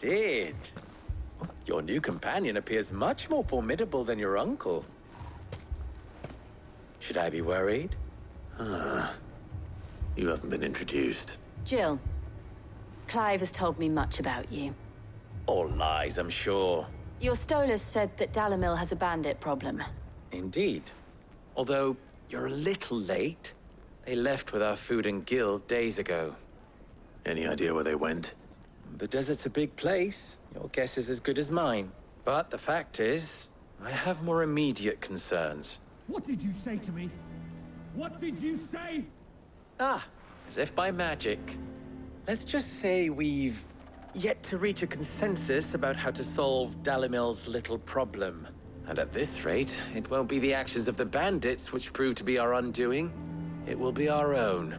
Sid! Your new companion appears much more formidable than your uncle. Should I be worried? You haven't been introduced. Jill. Clive has told me much about you. All lies, I'm sure. Your Stolas said that Dalimil has a bandit problem. Indeed. Although, you're a little late. They left with our food and guild days ago. Any idea where they went? The desert's a big place. Your guess is as good as mine. But the fact is, I have more immediate concerns. What did you say to me? What did you say? As if by magic. Let's just say we've yet to reach a consensus about how to solve Dalimil's little problem. And at this rate, it won't be the actions of the bandits which prove to be our undoing. It will be our own.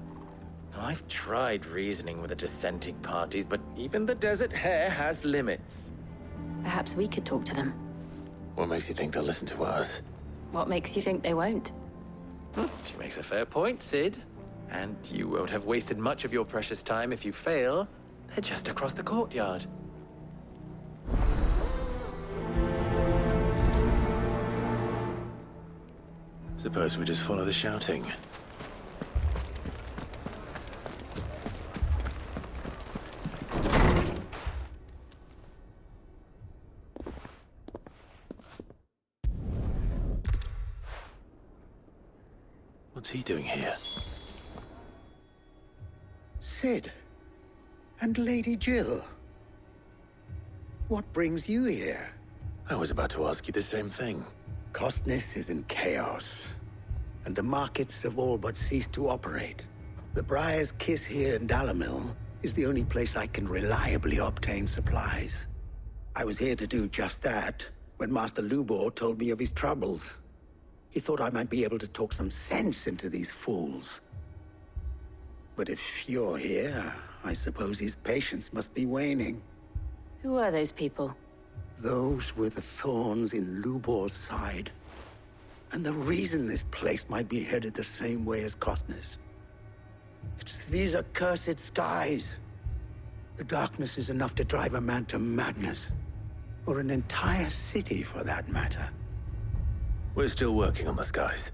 I've tried reasoning with the dissenting parties, but even the Desert Hare has limits. Perhaps we could talk to them. What makes you think they'll listen to us? What makes you think they won't? She makes a fair point, Sid. And you won't have wasted much of your precious time if you fail. They're just across the courtyard. Suppose we just follow the shouting. What's he doing here? Sid. And Lady Jill. What brings you here? I was about to ask you the same thing. Costness is in chaos, and the markets have all but ceased to operate. The Briar's Kiss here in Dalimil is the only place I can reliably obtain supplies. I was here to do just that when Master Lubor told me of his troubles. He thought I might be able to talk some sense into these fools. But if you're here, I suppose his patience must be waning. Who are those people? Those were the thorns in Lubor's side. And the reason this place might be headed the same way as Costness. It's these accursed skies. The darkness is enough to drive a man to madness. Or an entire city, for that matter. We're still working on the skies.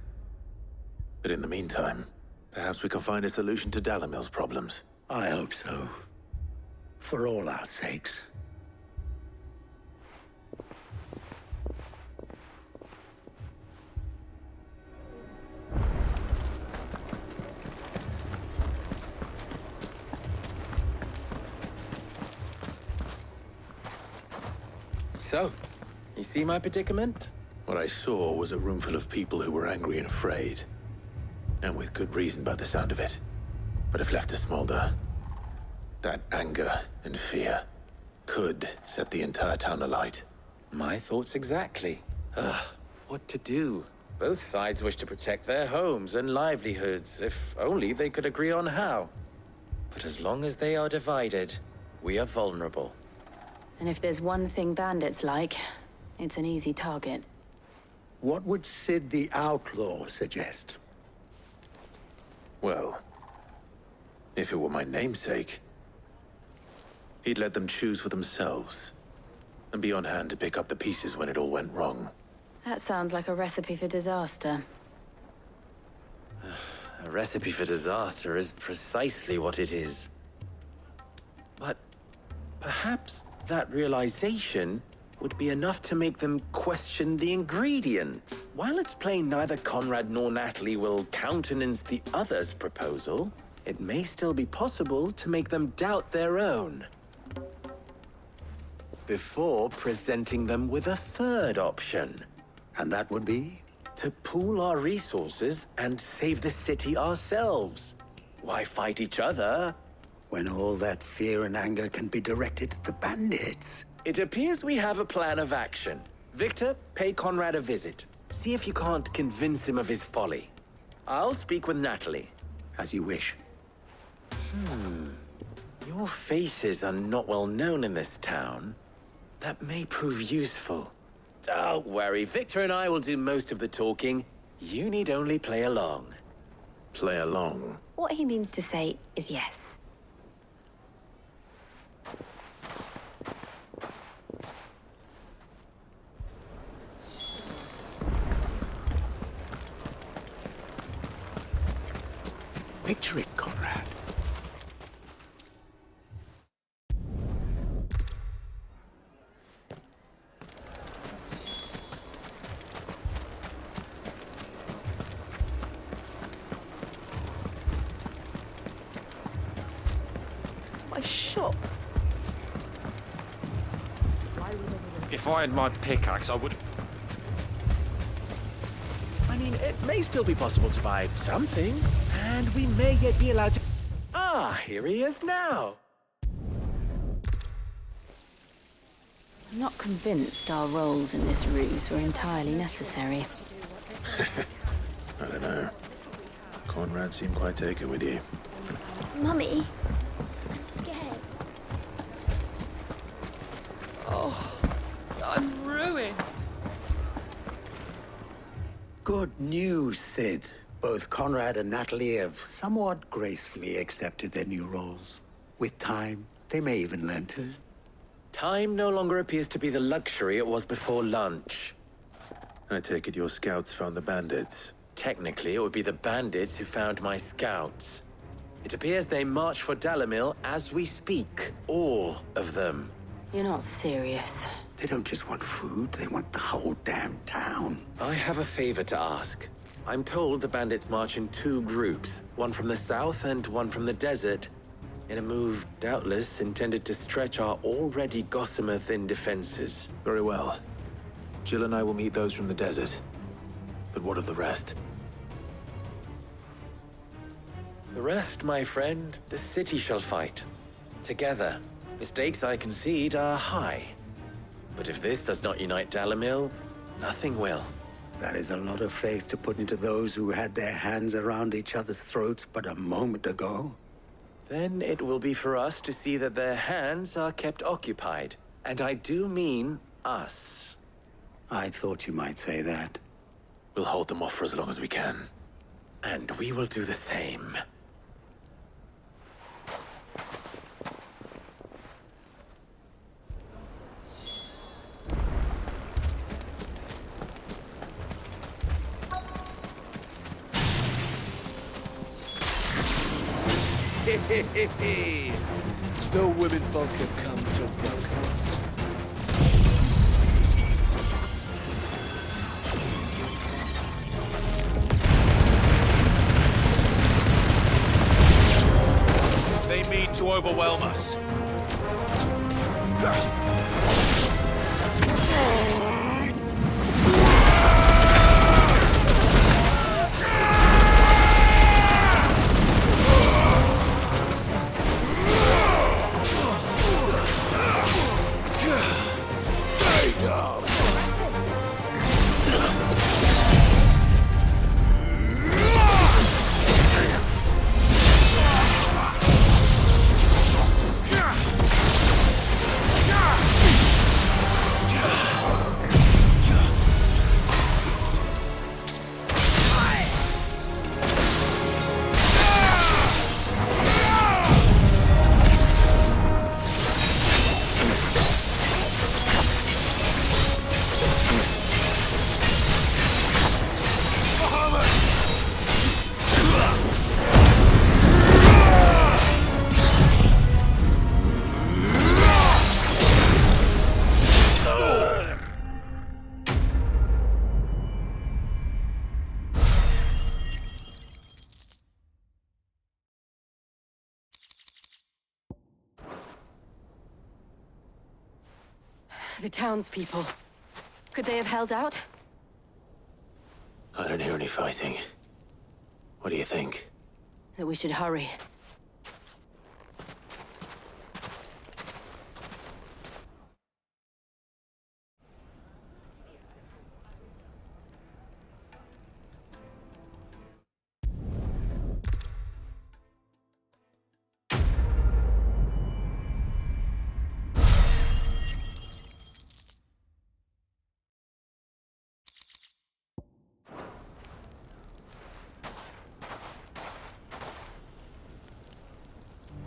But in the meantime, perhaps we can find a solution to Dalimil's problems. I hope so. For all our sakes. So, you see my predicament? What I saw was a room full of people who were angry and afraid. And with good reason by the sound of it. But if left to smolder, that anger and fear could set the entire town alight. My thoughts exactly. What to do? Both sides wish to protect their homes and livelihoods, if only they could agree on how. But as long as they are divided, we are vulnerable. And if there's one thing bandits like, it's an easy target. What would Sid the Outlaw suggest? Well, if it were my namesake, he'd let them choose for themselves and be on hand to pick up the pieces when it all went wrong. That sounds like a recipe for disaster. A recipe for disaster is precisely what it is. But perhaps that realization would be enough to make them question the ingredients. While it's plain neither Conrad nor Natalie will countenance the other's proposal, it may still be possible to make them doubt their own. Before presenting them with a third option. And that would be? To pool our resources and save the city ourselves. Why fight each other? When all that fear and anger can be directed at the bandits. It appears we have a plan of action. Victor, pay Conrad a visit. See if you can't convince him of his folly. I'll speak with Natalie. As you wish. Your faces are not well known in this town. That may prove useful. Don't worry, Victor and I will do most of the talking. You need only play along. Play along. What he means to say is yes. trick, Conrad. My shop. If I had my pickaxe, I would... I mean, it may still be possible to buy something, and we may yet be allowed to... Ah, here he is now. I'm not convinced our roles in this ruse were entirely necessary. I don't know. Conrad seemed quite taken with you. Mummy, I'm scared. I'm ruined. Good news, Sid. Both Conrad and Natalie have somewhat gracefully accepted their new roles. With time, they may even learn to. Time no longer appears to be the luxury it was before lunch. I take it your scouts found the bandits. Technically, it would be the bandits who found my scouts. It appears they march for Dalimil as we speak. All of them. You're not serious. They don't just want food, they want the whole damn town. I have a favor to ask. I'm told the bandits march in two groups, one from the south and one from the desert, in a move doubtless intended to stretch our already gossamer-thin defenses. Very well. Jill and I will meet those from the desert. But what of the rest? The rest, my friend, the city shall fight. Together. The stakes, I concede, are high. But if this does not unite Dalimil, nothing will. That is a lot of faith to put into those who had their hands around each other's throats but a moment ago. Then it will be for us to see that their hands are kept occupied. And I do mean us. I thought you might say that. We'll hold them off for as long as we can. And we will do the same. The women folk have come to welcome us. They mean to overwhelm us. The townspeople. Could they have held out? I don't hear any fighting. What do you think? That we should hurry.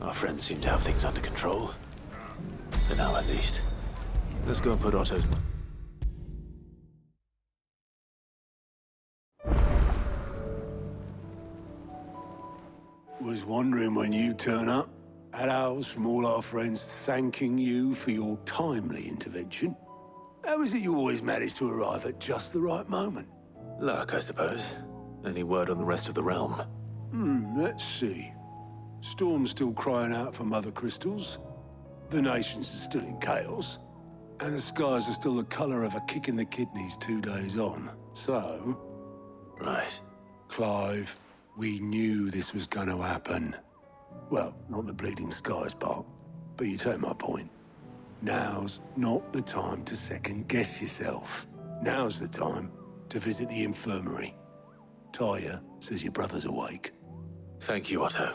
Our friends seem to have things under control. For now, at least. Let's go and put Otto's... was wondering when you'd turn up. Had owls from all our friends thanking you for your timely intervention. How is it you always manage to arrive at just the right moment? Luck, I suppose. Any word on the rest of the realm? Let's see. Storm's still crying out for mother crystals. The nations are still in chaos. And the skies are still the color of a kick in the kidneys 2 days on. So... Right. Clive, we knew this was gonna happen. Well, not the bleeding skies part, but you take my point. Now's not the time to second-guess yourself. Now's the time to visit the infirmary. Talia says your brother's awake. Thank you, Otto.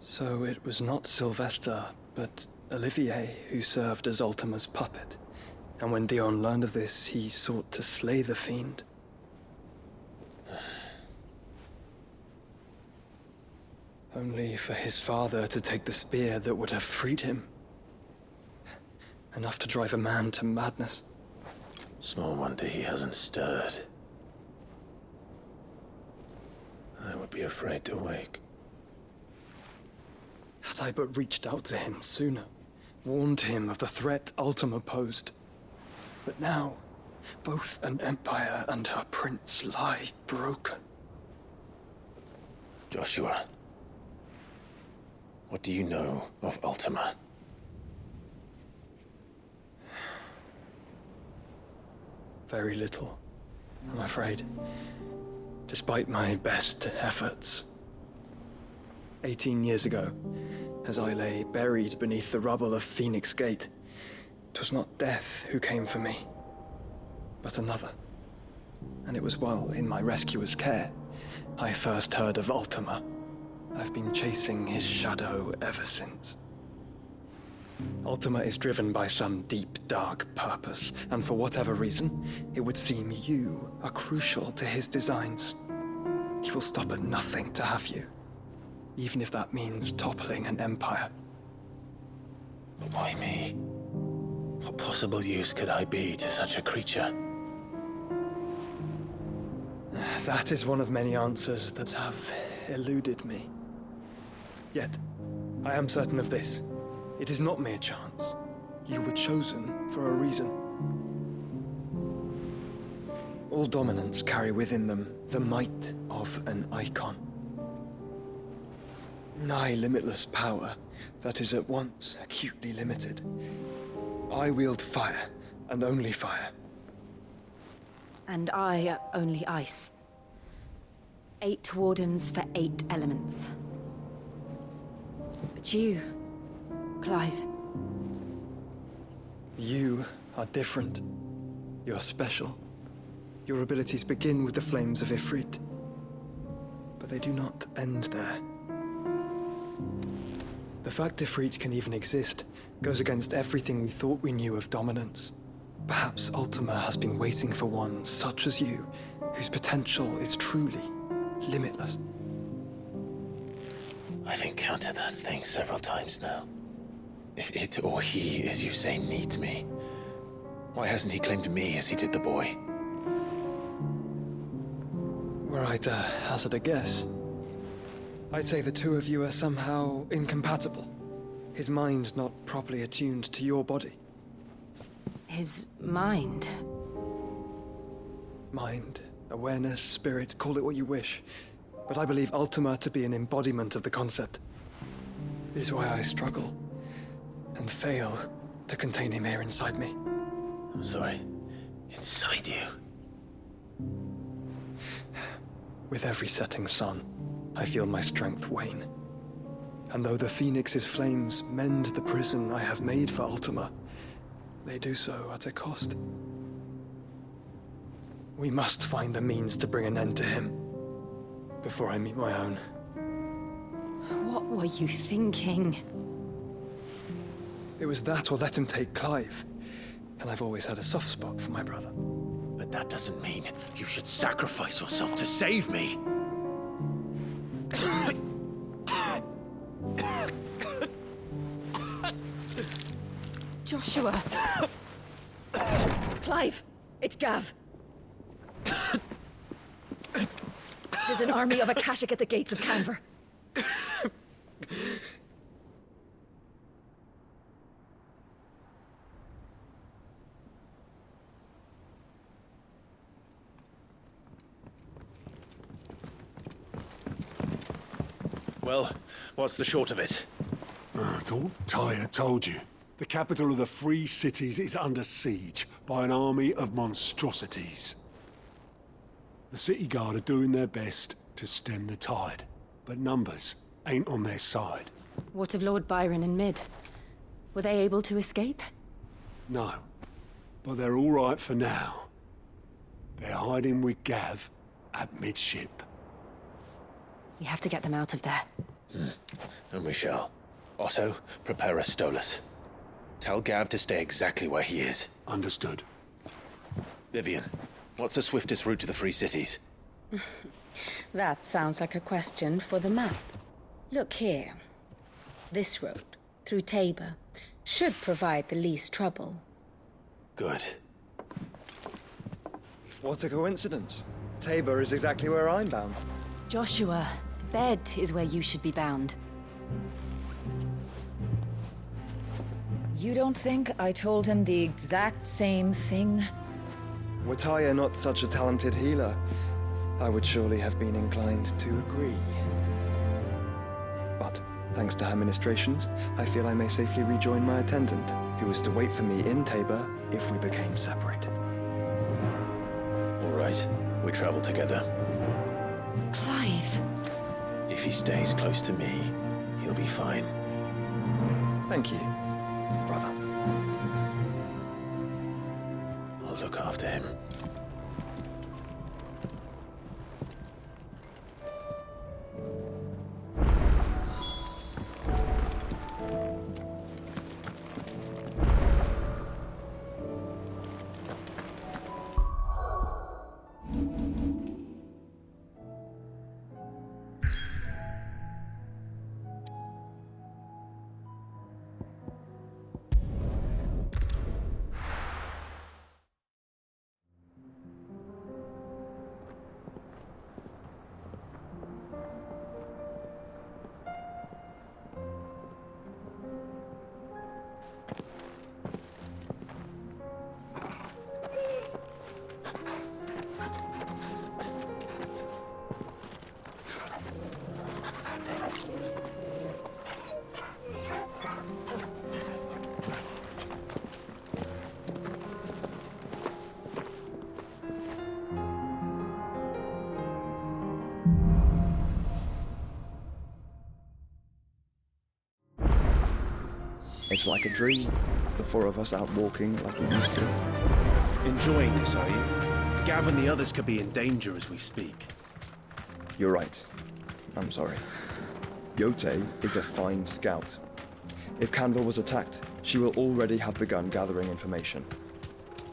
So it was not Sylvester, but Olivier who served as Ultima's puppet. And when Dion learned of this, he sought to slay the fiend. Only for his father to take the spear that would have freed him. Enough to drive a man to madness. Small wonder he hasn't stirred. I would be afraid to wake. Had I but reached out to him sooner, warned him of the threat Ultima posed. But now, both an empire and her prince lie broken. Joshua, what do you know of Ultima? Very little, I'm afraid. Despite my best efforts. 18 years ago, as I lay buried beneath the rubble of Phoenix Gate, 'twas not death who came for me, but another. And it was while in my rescuer's care, I first heard of Ultima. I've been chasing his shadow ever since. Ultima is driven by some deep, dark purpose, and for whatever reason, it would seem you are crucial to his designs. He will stop at nothing to have you, even if that means toppling an empire. But why me? What possible use could I be to such a creature? That is one of many answers that have eluded me. Yet, I am certain of this. It is not mere chance. You were chosen for a reason. All dominants carry within them the might of an icon. Nigh limitless power that is at once acutely limited. I wield fire, and only fire. And I only ice. 8 wardens for 8 elements. But you, Clive. You are different. You're special. Your abilities begin with the flames of Ifrit. But they do not end there. The fact Ifrit can even exist goes against everything we thought we knew of dominance. Perhaps Ultima has been waiting for one such as you, whose potential is truly limitless. I've encountered that thing several times now. If it or he, as you say, needs me, why hasn't he claimed me as he did the boy? Were I to hazard a guess, I'd say the two of you are somehow incompatible. His mind not properly attuned to your body. His mind. Mind, awareness, spirit, call it what you wish. But I believe Ultima to be an embodiment of the concept. This is why I struggle and fail to contain him here inside me. I'm sorry. Inside you? With every setting sun, I feel my strength wane. And though the Phoenix's flames mend the prison I have made for Ultima, they do so at a cost. We must find a means to bring an end to him before I meet my own. What were you thinking? It was that or let him take Clive. And I've always had a soft spot for my brother. But that doesn't mean you should sacrifice yourself to save me. Joshua! Clive! It's Gav! There's an army of Akashic at the gates of Canver. Well, what's the short of it? I thought Tyre told you. The capital of the Free Cities is under siege by an army of monstrosities. The City Guard are doing their best to stem the tide, but numbers ain't on their side. What of Lord Byron and Mid? Were they able to escape? No, but they're all right for now. They're hiding with Gav at midship. We have to get them out of there. And we shall. Otto, prepare a Stolas. Tell Gav to stay exactly where he is. Understood. Vivian, what's the swiftest route to the Free Cities? That sounds like a question for the map. Look here. This road, through Tabor, should provide the least trouble. Good. What a coincidence. Tabor is exactly where I'm bound. Joshua, Bed is where you should be bound. You don't think I told him the exact same thing? Were Tyre not such a talented healer, I would surely have been inclined to agree. But, thanks to her ministrations, I feel I may safely rejoin my attendant, who was to wait for me in Tabor if we became separated. All right, we travel together. Clive! If he stays close to me, he'll be fine. Thank you, brother. I'll look after him. It's like a dream. The four of us out walking like we used to. Enjoying this, are you? Gav and the others could be in danger as we speak. You're right. I'm sorry. Yote is a fine scout. If Canver was attacked, she will already have begun gathering information.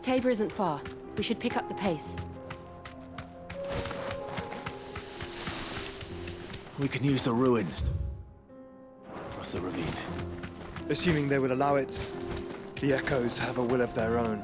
Tabor isn't far. We should pick up the pace. We can use the ruins. Across the ravine. Assuming they will allow it, the Echoes have a will of their own.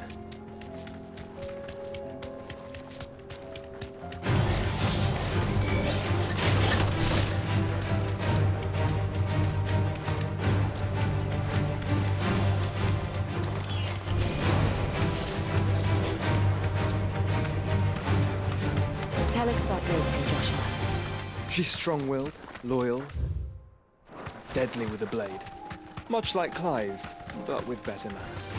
Tell us about Yote, Joshua. She's strong-willed, loyal, deadly with a blade. Much like Clive, but with better manners.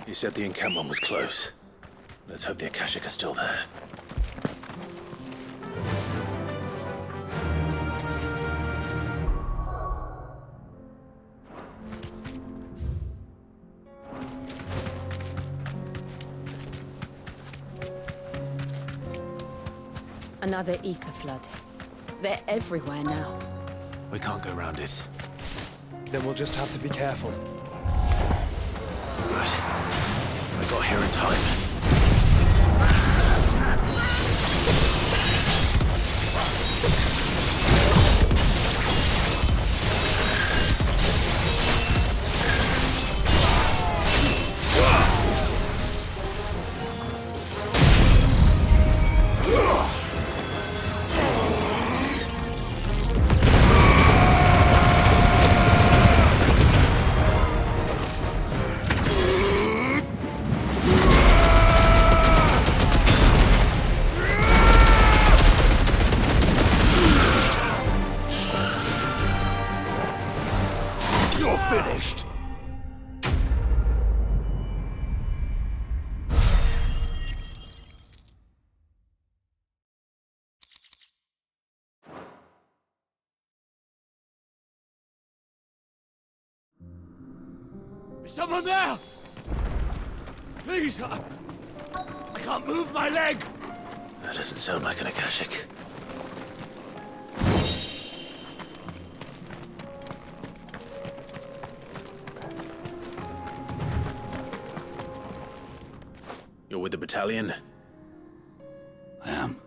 You said the encampment was close. Let's hope the Akashic are still there. Another ether flood. They're everywhere now. We can't go around it. Then we'll just have to be careful. Good. I got here in time. Finished. Is someone there? Please, I can't move my leg. That doesn't sound like an Akashic. You're with the battalion? I am.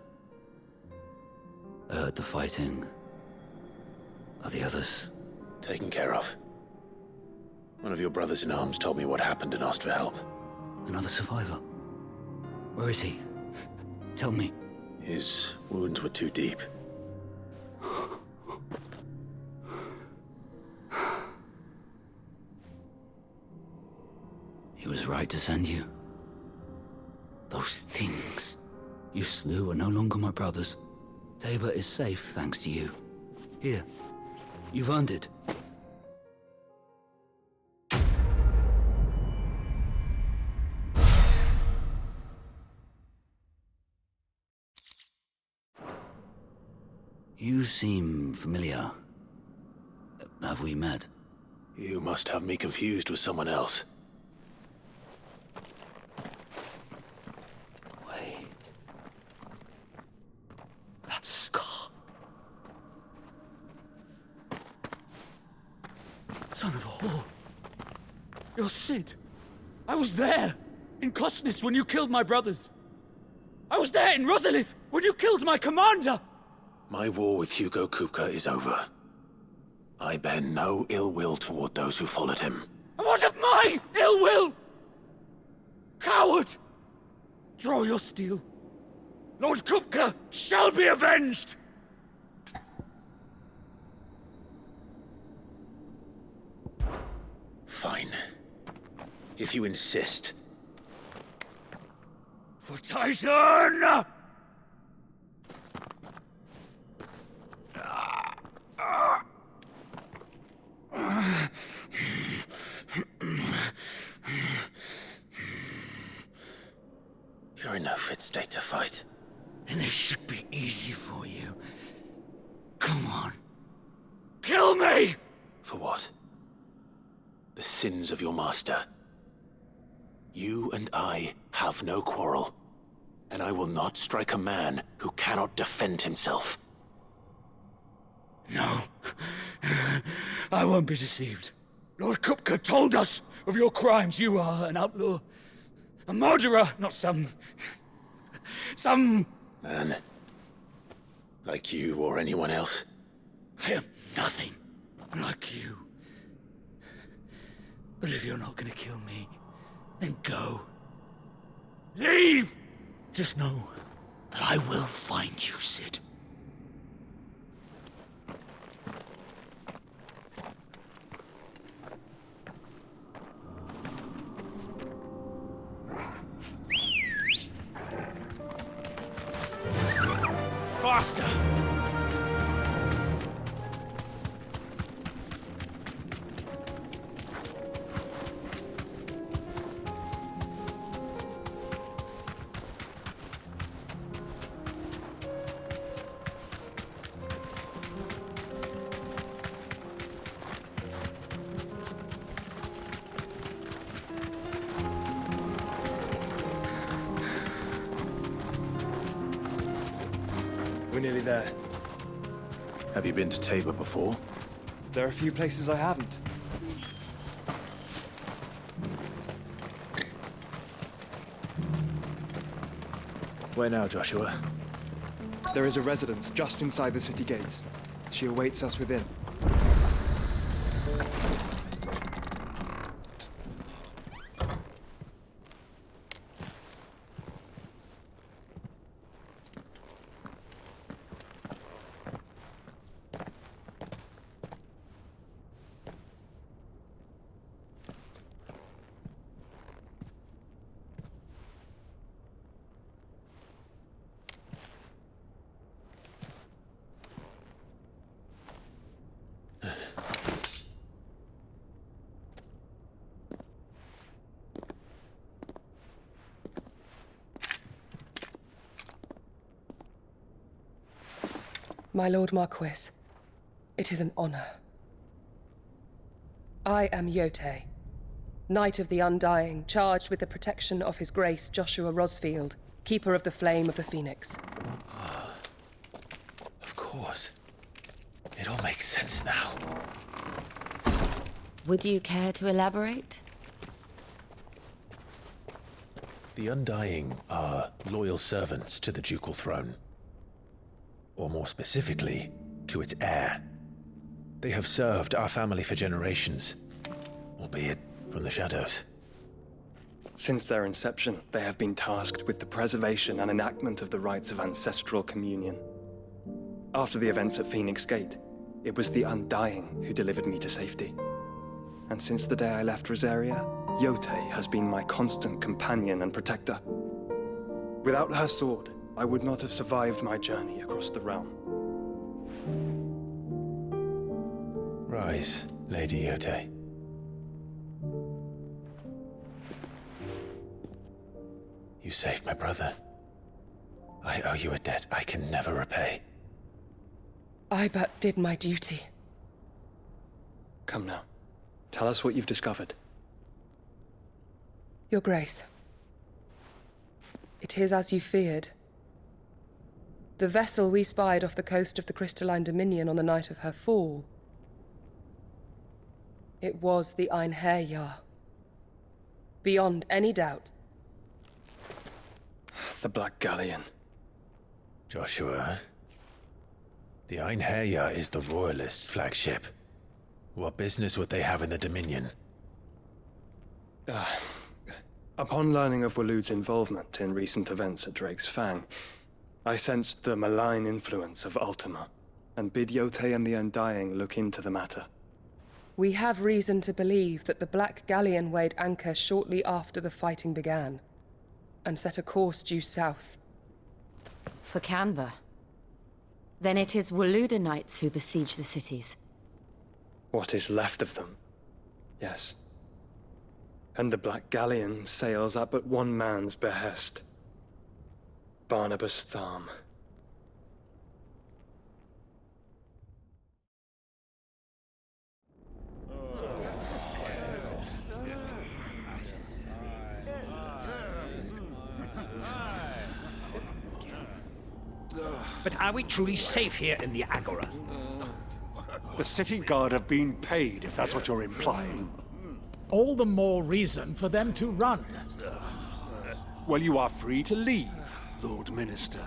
I heard the fighting. Are the others? Taken care of. One of your brothers in arms told me what happened and asked for help. Another survivor? Where is he? Tell me. His wounds were too deep. He was right to send you. Those things you slew are no longer my brothers. Tabor is safe thanks to you. Here, you've earned it. You seem familiar. Have we met? You must have me confused with someone else. Wait. That scar. Son of a whore. You're Sid. I was there in Cosnis when you killed my brothers. I was there in Rosalith when you killed my commander. My war with Hugo Kupka is over. I bear no ill will toward those who followed him. And what of my ill will? Coward! Draw your steel. Lord Kupka shall be avenged! Fine. If you insist. For Titan! You're in no fit state to fight. Then this should be easy for you. Come on. Kill me! For what? The sins of your master. You and I have no quarrel, and I will not strike a man who cannot defend himself. No. I won't be deceived. Lord Kupka told us of your crimes. You are an outlaw. A murderer, not some Man. Like you or anyone else. I am nothing like you. But if you're not gonna kill me, then go. Leave! Just know that I will find you, Sid. Faster! we're nearly there. Have you been to Tabor before? There are a few places I haven't. Where now, Joshua? There is a residence just inside the city gates. She awaits us within. My Lord Marquis, it is an honor. I am Yote, Knight of the Undying, charged with the protection of His Grace Joshua Rosfield, Keeper of the Flame of the Phoenix. Of course. It all makes sense now. Would you care to elaborate? The Undying are loyal servants to the ducal throne. Or more specifically, to its heir. They have served our family for generations, albeit from the shadows. Since their inception, they have been tasked with the preservation and enactment of the rites of ancestral communion. After the events at Phoenix Gate, it was the Undying who delivered me to safety. And since the day I left Rosaria, Yote has been my constant companion and protector. Without her sword, I would not have survived my journey across the realm. Rise, Lady Yote. You saved my brother. I owe you a debt I can never repay. I but did my duty. Come now. Tell us what you've discovered. Your Grace. It is as you feared. The vessel we spied off the coast of the Crystalline Dominion on the night of her fall. It was the Einherjar. Beyond any doubt. The Black Galleon. Joshua, the Einherjar is the Royalists' flagship. What business would they have in the Dominion? Upon learning of Waloed's involvement in recent events at Drake's Fang, I sensed the malign influence of Ultima, and bid Yote and the Undying look into the matter. We have reason to believe that the Black Galleon weighed anchor shortly after the fighting began, and set a course due south. For Canva. Then it is Waloed Knights who besiege the cities. What is left of them? Yes. And the Black Galleon sails at but one man's behest. Barnabas Tharm. But are we truly safe here in the Agora? The city guard have been paid, if that's what you're implying. All the more reason for them to run. Well, you are free to leave, Lord Minister.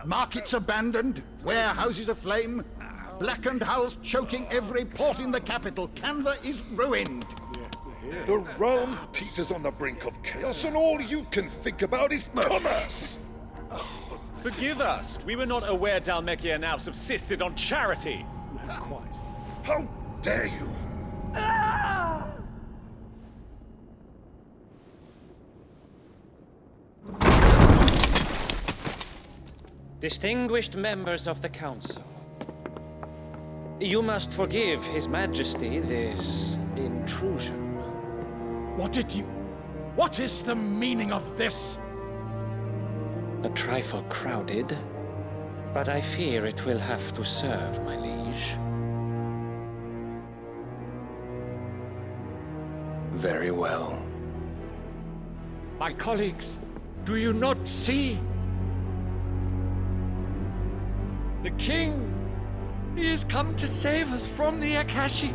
Markets abandoned, warehouses aflame, blackened hulls choking every port in the capital. Canva is ruined. The realm teeters on the brink of chaos, and all you can think about is commerce! Forgive us. We were not aware Dhalmekia now subsisted on charity. Quite. How dare you? Distinguished members of the Council, you must forgive His Majesty this intrusion. What is the meaning of this? A trifle crowded, but I fear it will have to serve, my liege. Very well. My colleagues, do you not see? The king! He has come to save us from the Akashic!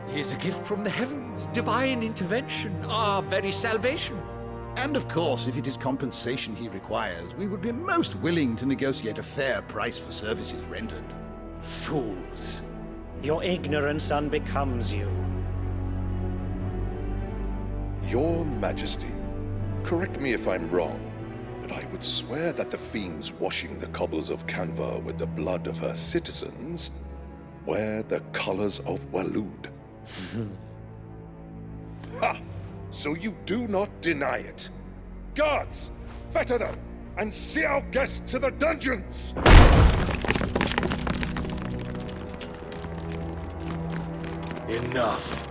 He is a gift from the heavens, divine intervention, our very salvation. And of course, if it is compensation he requires, we would be most willing to negotiate a fair price for services rendered. Fools. Your ignorance unbecomes you. Your Majesty, correct me if I'm wrong, but I would swear that the fiends washing the cobbles of Canva with the blood of her citizens wear the colors of Waloed. Ha! So you do not deny it. Guards, fetter them, and see our guests to the dungeons! Enough.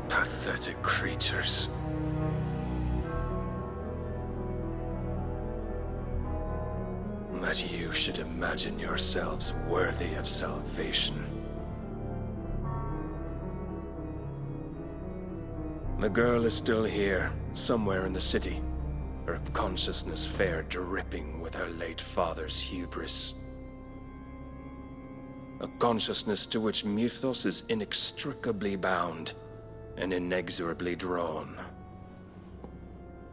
Pathetic creatures. That you should imagine yourselves worthy of salvation. The girl is still here, somewhere in the city, her consciousness fair dripping with her late father's hubris. A consciousness to which Mythos is inextricably bound and inexorably drawn.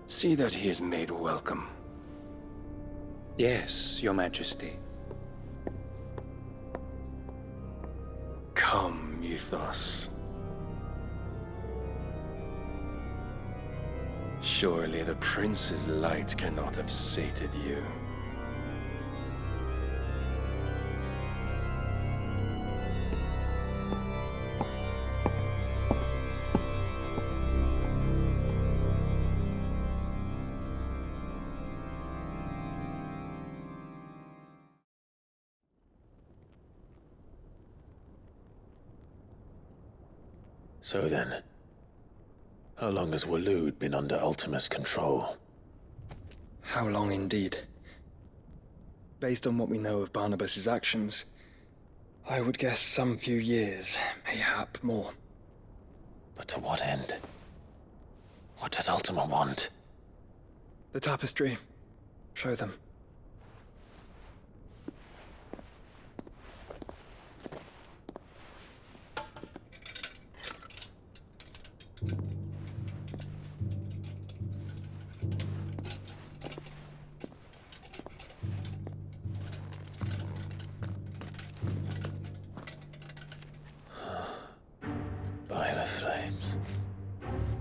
See that he is made welcome. Yes, Your Majesty. Come, Mythos. Surely the prince's light cannot have sated you. So then, how long has Waloed been under Ultima's control? How long indeed? Based on what we know of Barnabas's actions, I would guess some few years, mayhap more. But to what end? What does Ultima want? The tapestry. Show them. By the flames.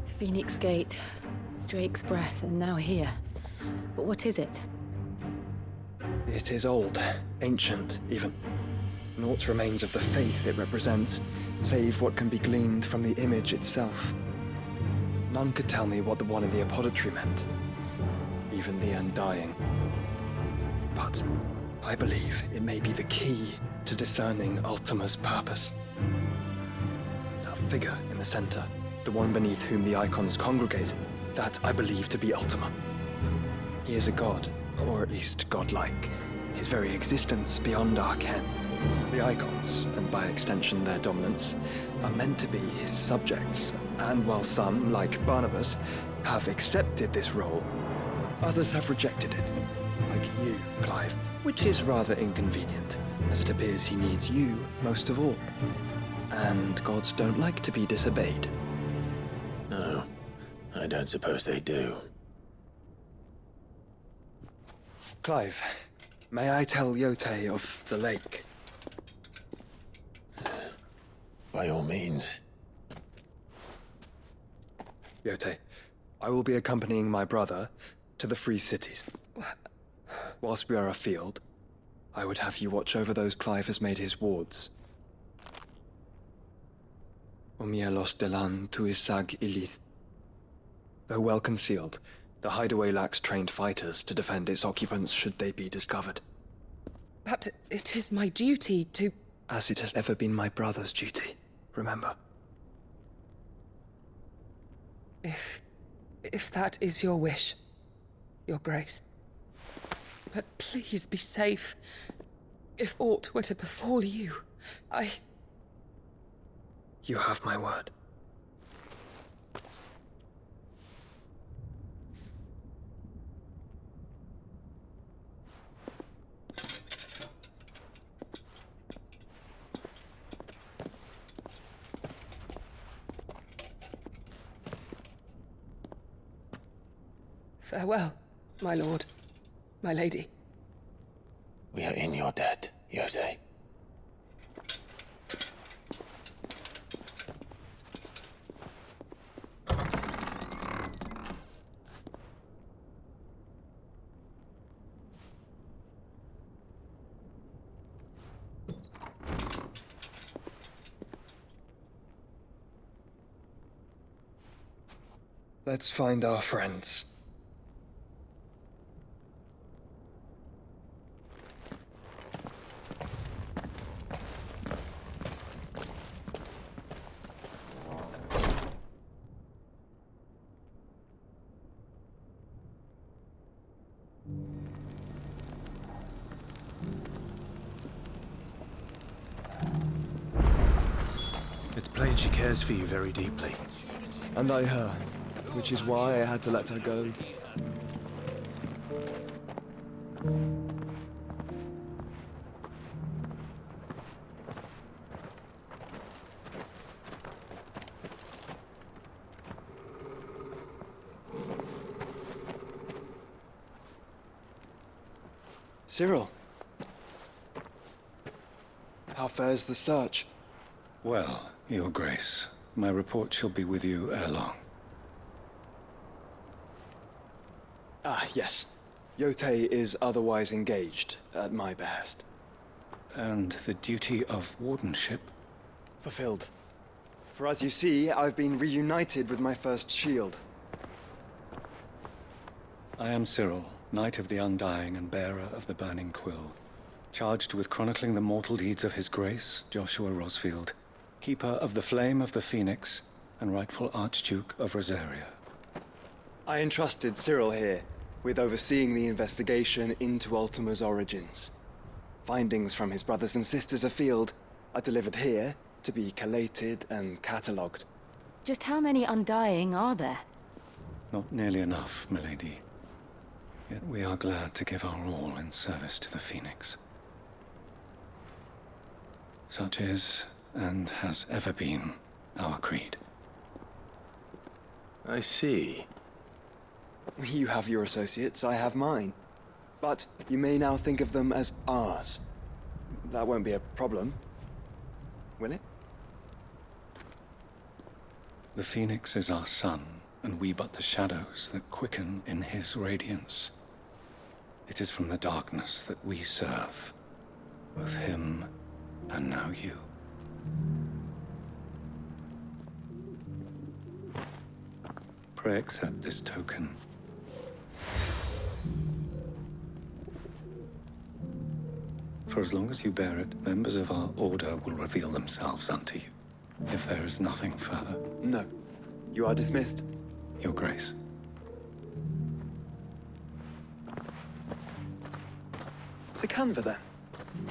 Phoenix Gate, Drake's Breath, and now here. But what is it? It is old, ancient, even. Naught remains of the faith it represents, save what can be gleaned from the image itself. None could tell me what the one in the apothecary meant, even the Undying. But I believe it may be the key to discerning Ultima's purpose. That figure in the center, the one beneath whom the icons congregate, that I believe to be Ultima. He is a god, or at least godlike, his very existence beyond our ken. The icons, and by extension their dominance, are meant to be his subjects, and while some, like Barnabas, have accepted this role, others have rejected it, like you, Clive, which is rather inconvenient, as it appears he needs you most of all. And gods don't like to be disobeyed. No, I don't suppose they do. Clive, may I tell Yote of the lake? By all means. Yote, I will be accompanying my brother to the Free Cities. Whilst we are afield, I would have you watch over those Clive has made his wards. Omielos delan tuisag ilith. Though well concealed, the hideaway lacks trained fighters to defend its occupants should they be discovered. But it is my duty to... As it has ever been my brother's duty, remember. If If that is your wish, Your Grace. But please be safe. If aught were to befall you, You have my word. Farewell, my lord, my lady. We are in your debt, Yotei. Let's find our friends. It's plain she cares for you very deeply. And I her, which is why I had to let her go. Cyril. How fares the search? Well, Your Grace, my report shall be with you ere long. Ah, yes. Yotei is otherwise engaged, at my behest. And the duty of wardenship? Fulfilled. For as you see, I've been reunited with my first shield. I am Cyril, Knight of the Undying and bearer of the Burning Quill, charged with chronicling the mortal deeds of His Grace, Joshua Rosfield, Keeper of the Flame of the Phoenix, and rightful Archduke of Rosaria. I entrusted Cyril here with overseeing the investigation into Ultima's origins. Findings from his brothers and sisters afield are delivered here to be collated and catalogued. Just how many Undying are there? Not nearly enough, milady. Yet we are glad to give our all in service to the Phoenix. Such is, and has ever been, our creed. I see. You have your associates, I have mine. But you may now think of them as ours. That won't be a problem, will it? The Phoenix is our sun, and we but the shadows that quicken in his radiance. It is from the darkness that we serve, both him and now you. Pray accept this token. For as long as you bear it, members of our order will reveal themselves unto you. If there is nothing further. No. You are dismissed. Your Grace. It's a Canva, then.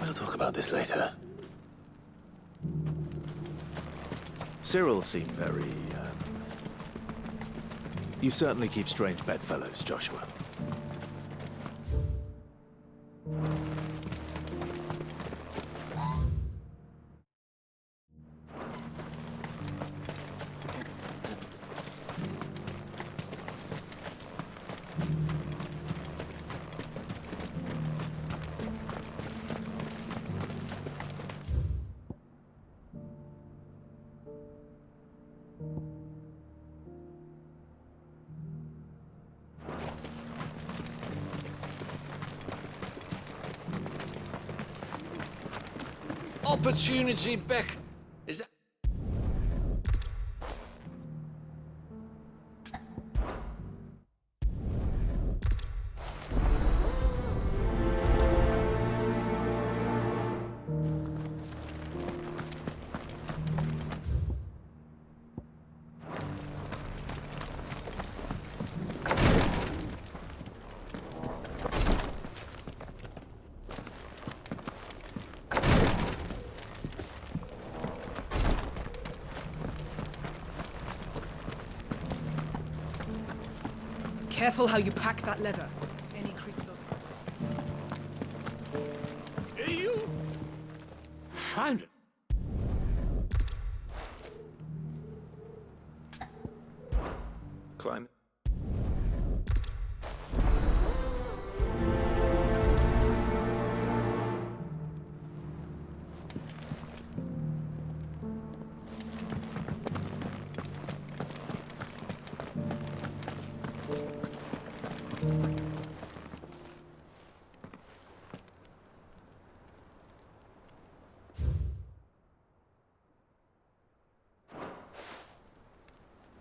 We'll talk about this later. Cyril seemed very, You certainly keep strange bedfellows, Joshua. Opportunity Beck. Is that... Careful how you pack that leather. Any creases of... You found it. Climb.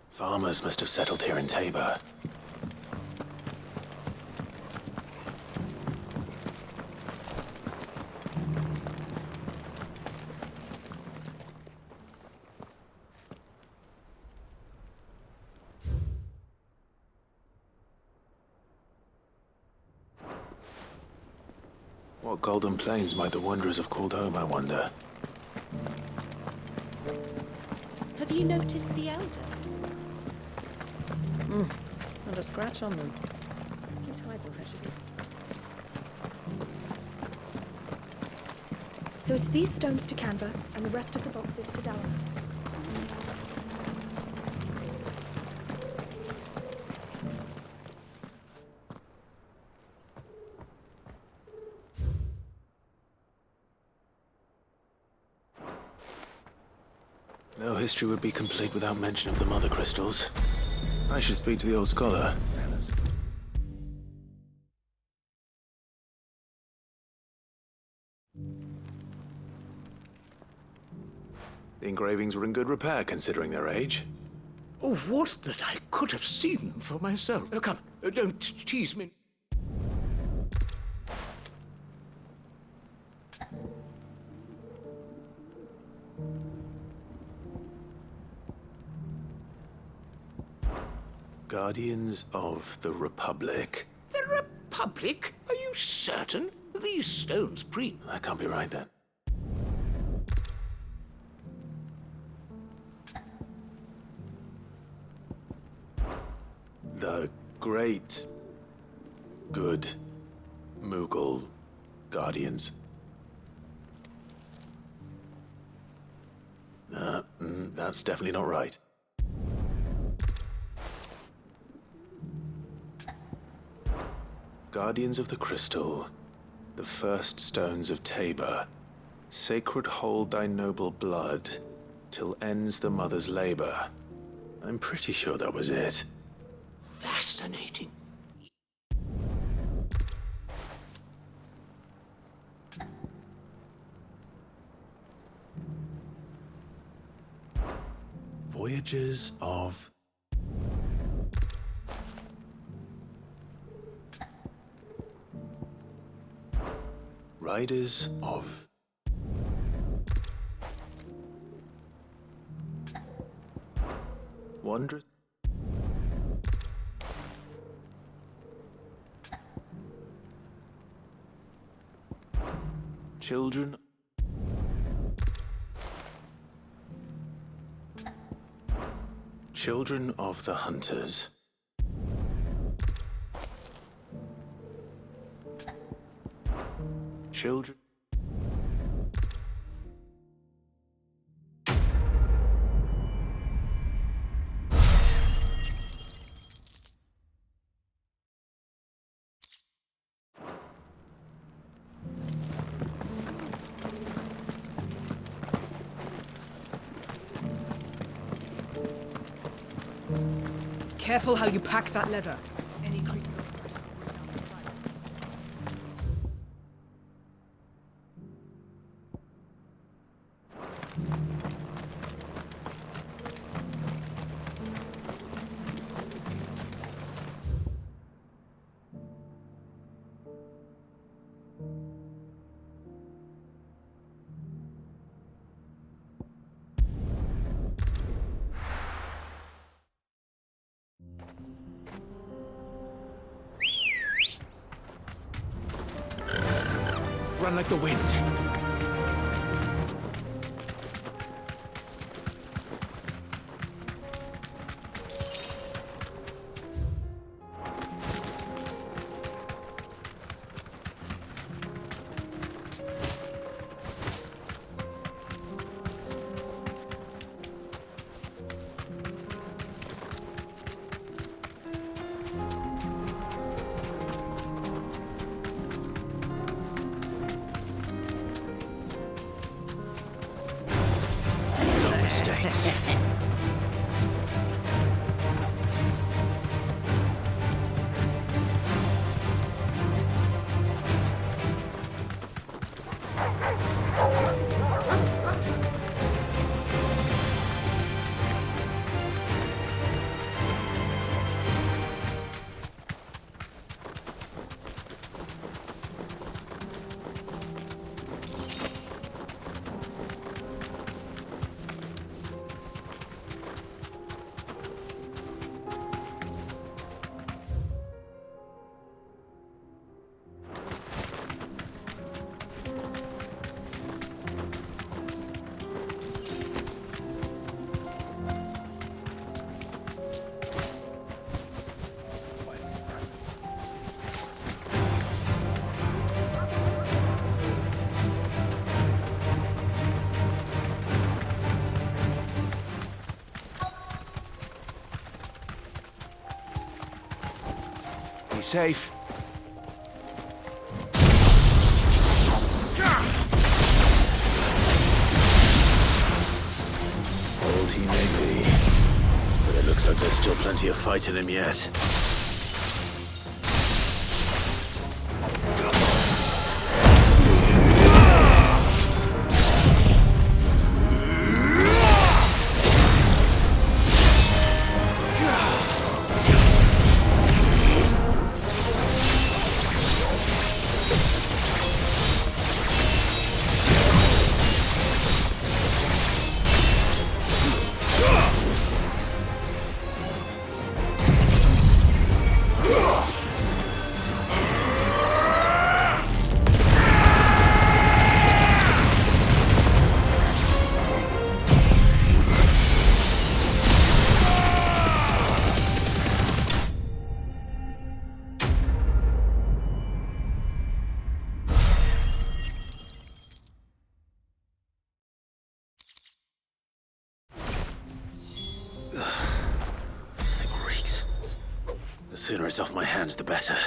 Farmers must have settled here in Tabor. What golden plains might the wanderers have called home, I wonder? Have you noticed the elders? Not a scratch on them. His hides are freshly. So it's these stones to Canva, and the rest of the boxes to Dalaran. No history would be complete without mention of the mother crystals. I should speak to the old scholar. The engravings were in good repair, considering their age. Oh, what that I could have seen for myself. Oh, come, don't tease me. Guardians of the Republic. The Republic? Are you certain? These stones That can't be right, then. The great, good Mughal Guardians. That's definitely not right. Guardians of the Crystal, the first stones of Tabor, sacred hold thy noble blood, till ends the mother's labor. I'm pretty sure that was it. fascinating. Voyages of... Riders of... Wondrous... Children... Children of the Hunters. Children... Careful how you pack that leather. Any creases of scratch will bring down the price. Run like the wind. safe. Old he may be, but it looks like there's still plenty of fight in him yet. This thing reeks. The sooner it's off my hands, the better.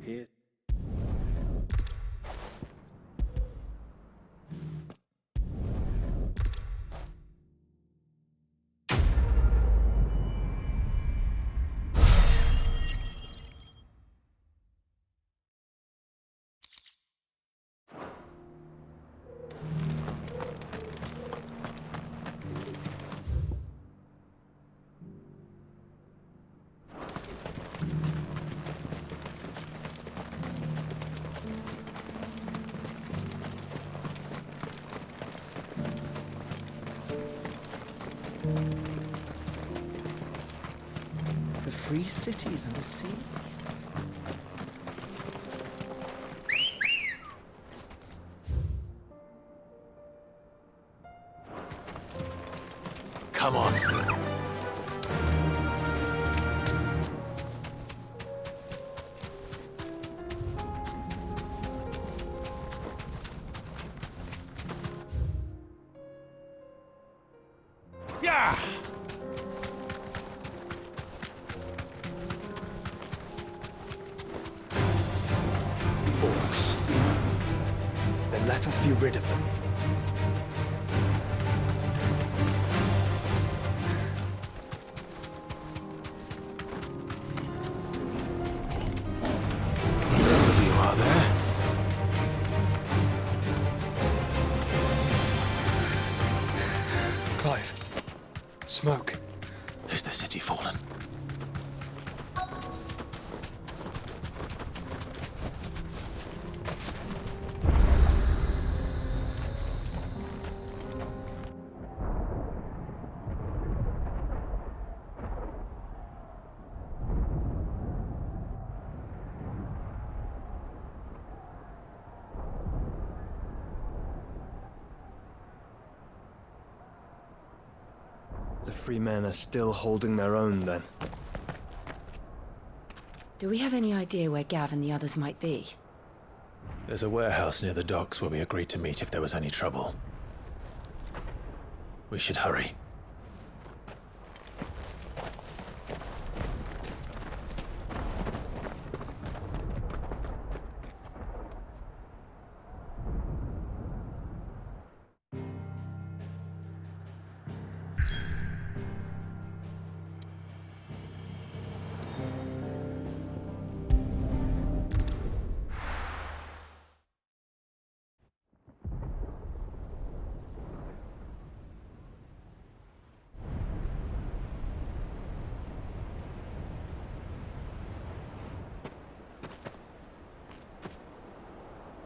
Here. The free cities under sea? Come on. Yeah! Orcs. Then let us be rid of them. Both of you are there? Clive. Smoke. Is the city fallen? The free men are still holding their own, then. Do we have any idea where Gav and the others might be? There's a warehouse near the docks where we agreed to meet if there was any trouble. We should hurry.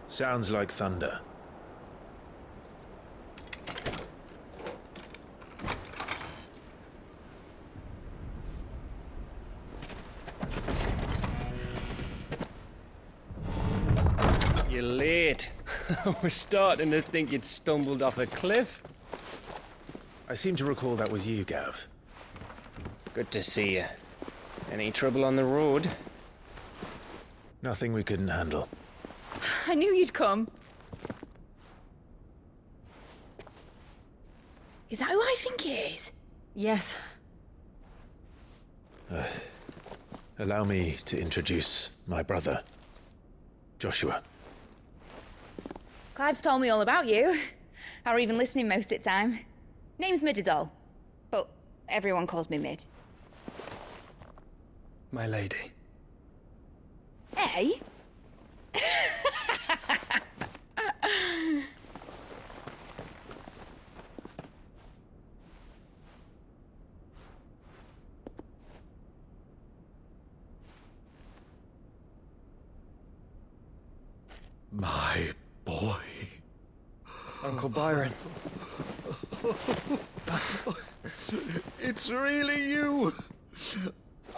Sounds like thunder. You're late. We're starting to think you'd stumbled off a cliff. I seem to recall that was you, Gav. Good to see you. Any trouble on the road? Nothing we couldn't handle. I knew you'd come. Is that who I think it is? Yes. Allow me to introduce my brother, Joshua. Clive's told me all about you. Or even listening most of the time. Name's Midadol, but everyone calls me Mid. My lady. Hey? My boy. Uncle Byron. It's really you!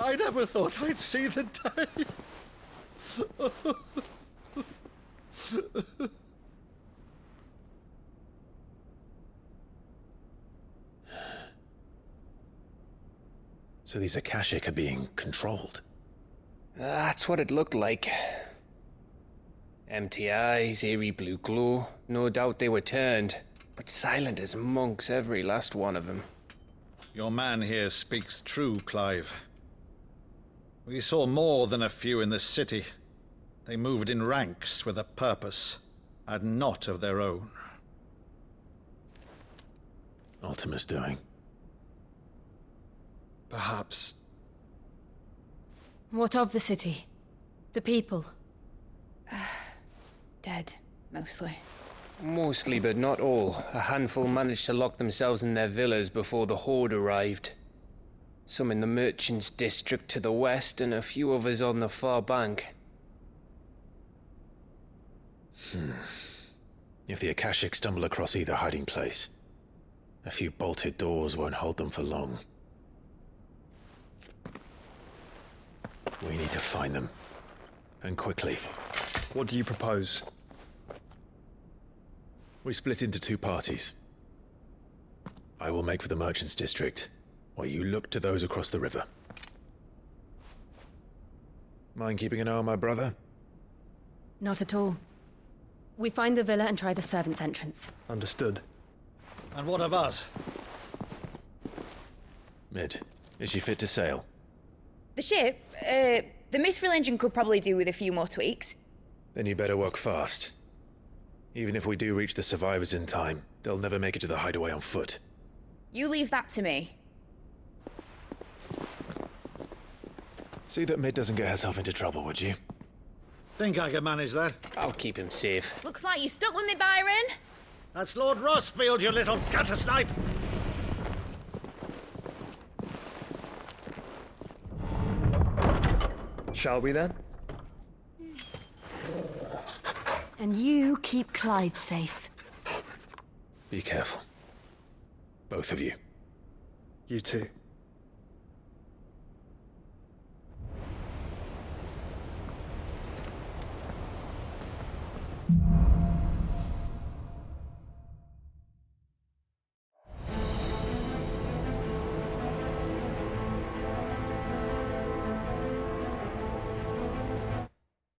I never thought I'd see the day. So these Akashic are being controlled. That's what it looked like. Empty eyes, eerie blue glow. No doubt they were turned, but silent as monks, every last one of them. Your man here speaks true, Clive. We saw more than a few in this city. They moved in ranks with a purpose, and not of their own. Ultima's doing. Perhaps. What of the city? The people? Dead, mostly. Mostly, but not all. A handful managed to lock themselves in their villas before the Horde arrived. Some in the Merchants' District to the west, and a few others on the far bank. If the Akashic stumble across either hiding place, a few bolted doors won't hold them for long. We need to find them. And quickly. What do you propose? We split into two parties. I will make for the Merchants' District, while you look to those across the river. Mind keeping an eye on my brother? Not at all. We find the villa and try the servants' entrance. Understood. And what of us? Mid, is she fit to sail? The ship, the Mithril engine could probably do with a few more tweaks. Then you better work fast. Even if we do reach the survivors in time, they'll never make it to the hideaway on foot. You leave that to me. See that Mid doesn't get herself into trouble, would you? Think I can manage that? I'll keep him safe. Looks like you stuck with me, Byron. That's Lord Rossfield, you little gutter snipe! Shall we then? And you keep Clive safe. Be careful. Both of you. You too.